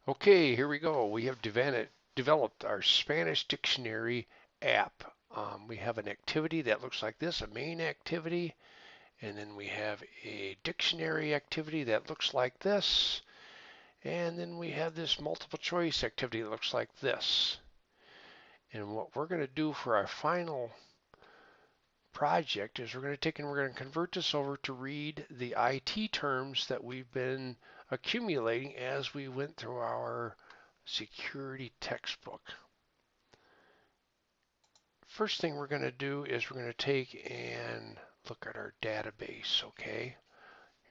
Okay, here we go. We have developed our Spanish dictionary app. We have an activity that looks like this, a main activity, and then we have a dictionary activity that looks like this, and then we have this multiple choice activity that looks like this. And what we're going to do for our final project is we're going to take and we're going to convert this over to read the IT terms that we've been accumulating as we went through our security textbook. First thing we're going to do is we're going to take and look at our database, okay?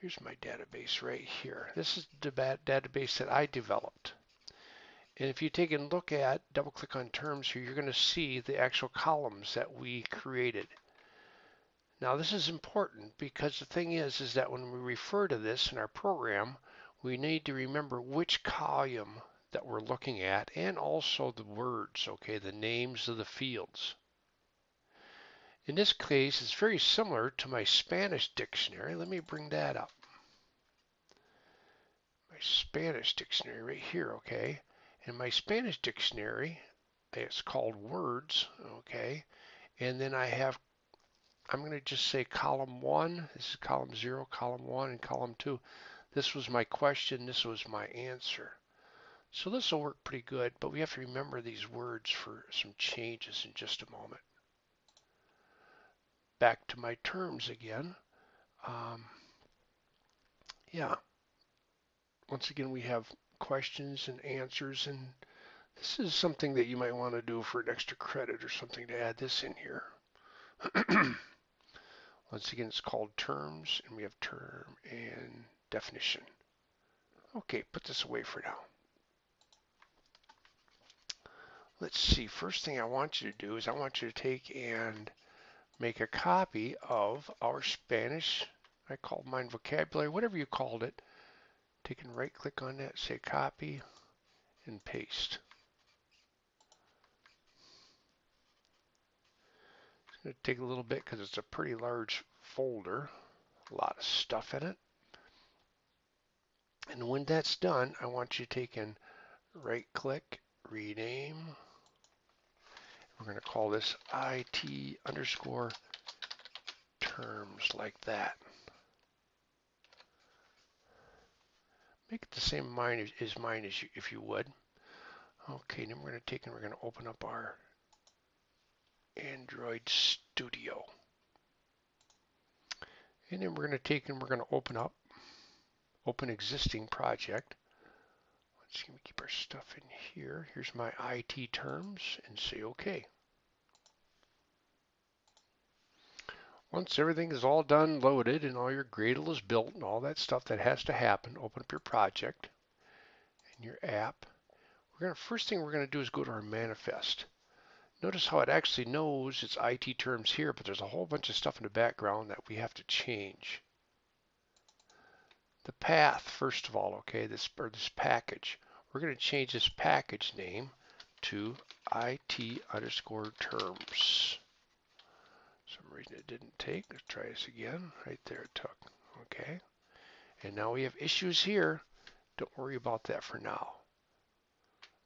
Here's my database right here. This is the database that I developed. And if you take and look at, double click on terms here, you're going to see the actual columns that we created. Now this is important because the thing is that when we refer to this in our program, we need to remember which column that we're looking at and also the words, okay, the names of the fields. In this case, it's very similar to my Spanish dictionary. Let me bring that up. My Spanish dictionary right here, okay? In my Spanish dictionary, it's called words, okay? And then I'm going to just say column 1. This is column 0, column 1, and column 2. This was my question. This was my answer. So this will work pretty good, but we have to remember these words for some changes in just a moment. Back to my terms again. Um, yeah, once again, we have questions and answers, and this is something that you might want to do for an extra credit or something to add this in here. Once again, it's called terms, and we have term and definition. Okay, put this away for now. Let's see, first thing I want you to do is I want you to take and make a copy of our Spanish, I called mine vocabulary, whatever you called it. Take and right click on that, say copy, and paste. It's going to take a little bit because it's a pretty large folder, a lot of stuff in it. And when that's done, I want you to take and right click, rename. We're going to call this IT underscore terms like that. Make it the same as mine as if you would. Okay, then we're going to take and we're going to open up our Android Studio. And then we're going to take and we're going to open existing project. Let's keep our stuff in here. Here's my IT terms and say OK. Once everything is all done, loaded, and all your Gradle is built and all that stuff that has to happen, open up your project and your app. First thing we're going to do is go to our manifest. Notice how it actually knows its IT terms here, but there's a whole bunch of stuff in the background that we have to change. The path, first of all, okay, this package. We're going to change this package name to IT underscore terms. For some reason it didn't take. Let's try this again. Right there it took. Okay. And now we have issues here. Don't worry about that for now.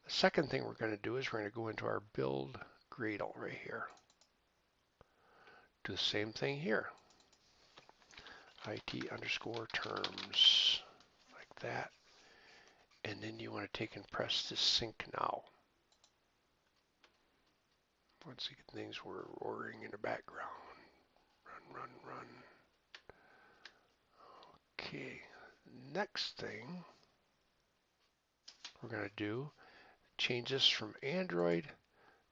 The second thing we're going to do is we're going to go into our build Gradle right here. Do the same thing here. IT underscore terms like that. And then you want to take and press this sync now. Once again, things were roaring in the background. Run. Okay, next thing we're going to do, change this from Android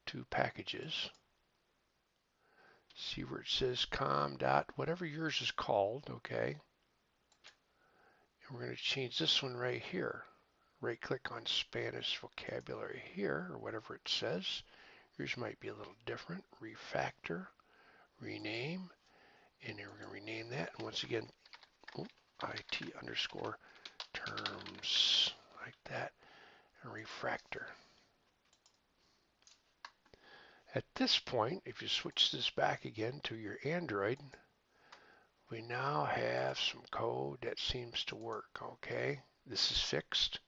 to packages. See where it says com dot, whatever yours is called, okay? And we're going to change this one right here. Right click on Spanish vocabulary here, or whatever it says. Yours might be a little different. Refactor, rename, and then we're going to rename that. And once again, IT underscore terms like that, and refactor. At this point, if you switch this back again to your Android, we now have some code that seems to work, okay? This is fixed,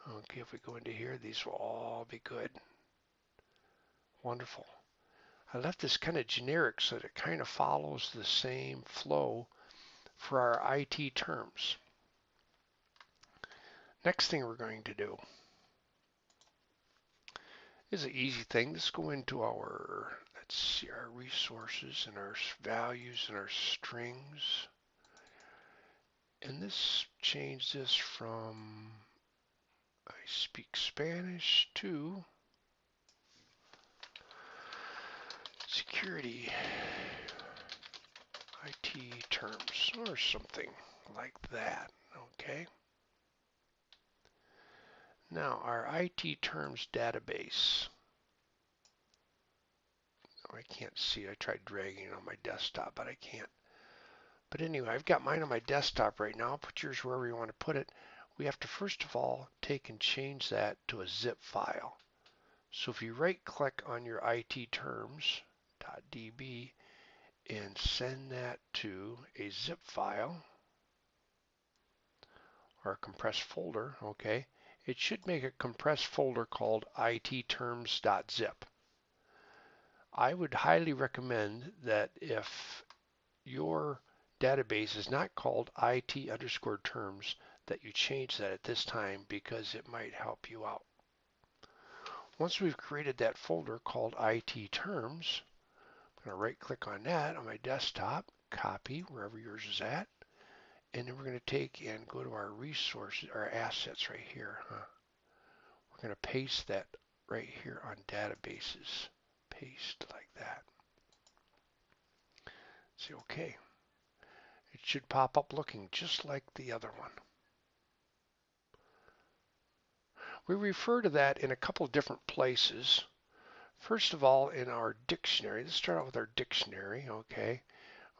Okay, if we go into here, these will all be good. Wonderful. I left this kind of generic so that it kind of follows the same flow for our IT terms. Next thing we're going to do is an easy thing. Let's go into our, let's see, our resources and our values and our strings. And this change this from I speak Spanish to security IT terms or something like that. Okay. Now our IT terms database. Oh, I can't see. I tried dragging it on my desktop, but I can't. But anyway, I've got mine on my desktop right now. Put yours wherever you want to put it. We have to first of all take and change that to a zip file. So if you right click on your IT terms.db and send that to a zip file or a compressed folder, okay, it should make a compressed folder called itterms.zip. I would highly recommend that if your database is not called IT_terms, that you change that at this time because it might help you out. Once we've created that folder called IT terms, I'm going to right click on that on my desktop, copy wherever yours is at, and then we're going to take and go to our resources, our assets right here. We're going to paste that right here on databases. Paste like that. Say OK. It should pop up looking just like the other one. We refer to that in a couple different places. First of all, in our dictionary, let's start out with our dictionary, okay?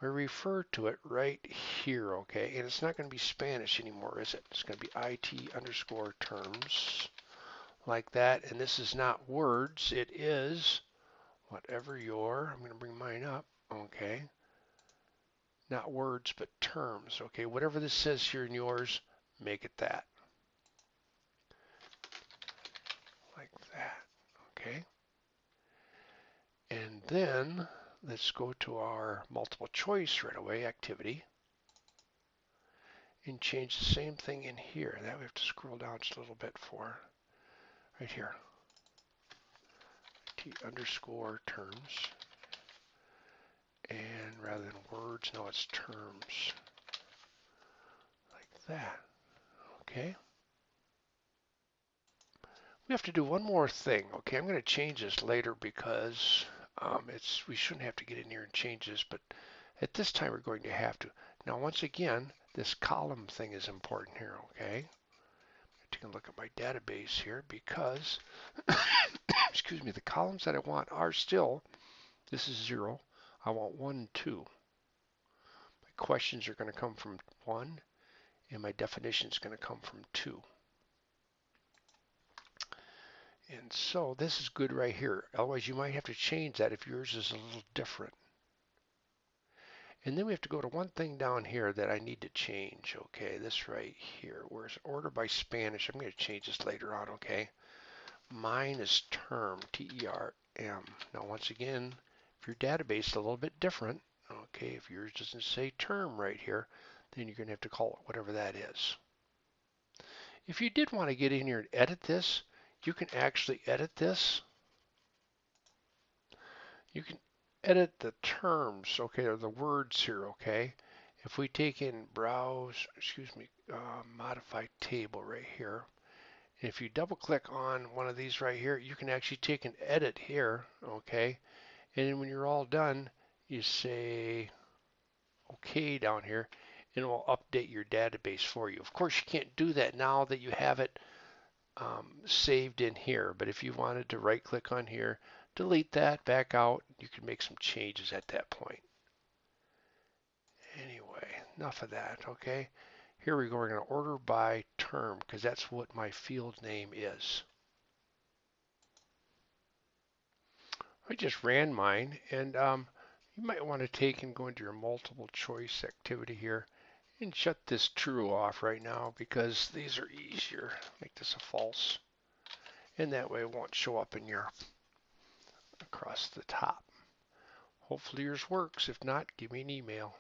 We refer to it right here, okay? And it's not going to be Spanish anymore, is it? It's going to be IT_terms, like that. And this is not words, it is whatever I'm going to bring mine up, okay? Not words, but terms, okay? Whatever this says here in yours, make it that. Like that, okay? And then let's go to our multiple choice right away, activity, and change the same thing in here. That we have to scroll down just a little bit for, right here, IT_terms. And rather than words, now it's terms, like that, okay? We have to do one more thing, okay? I'm going to change this later because we shouldn't have to get in here and change this, but at this time we're going to have to. Now once again, this column thing is important here, okay? Take a look at my database here because, excuse me, the columns that I want are still, this is 0, I want 1 and 2. My questions are going to come from 1, and my definition is going to come from 2. And so this is good right here. Otherwise, you might have to change that if yours is a little different. And then we have to go to one thing down here that I need to change. Okay, this right here. Where's order by Spanish? I'm going to change this later on, okay? Mine is term, T-E-R-M. Now, once again, if your database is a little bit different, okay, if yours doesn't say term right here, then you're going to have to call it whatever that is. If you did want to get in here and edit this, you can actually edit this. You can edit the terms, okay, or the words here, okay? If we take in browse, modify table right here, and if you double click on one of these right here, you can actually take and edit here, okay? And then when you're all done, you say okay down here, and it will update your database for you. Of course, you can't do that now that you have it saved in here, but if you wanted to right click on here, delete that, back out, you can make some changes at that point. Anyway, enough of that, okay? Here we go, we're going to order by term because that's what my field name is. I just ran mine, and you might want to take and go into your multiple choice activity here And shut this true off right now because these are easier. Make this a false. And that way it won't show up in your across the top. Hopefully yours works. If not, give me an email.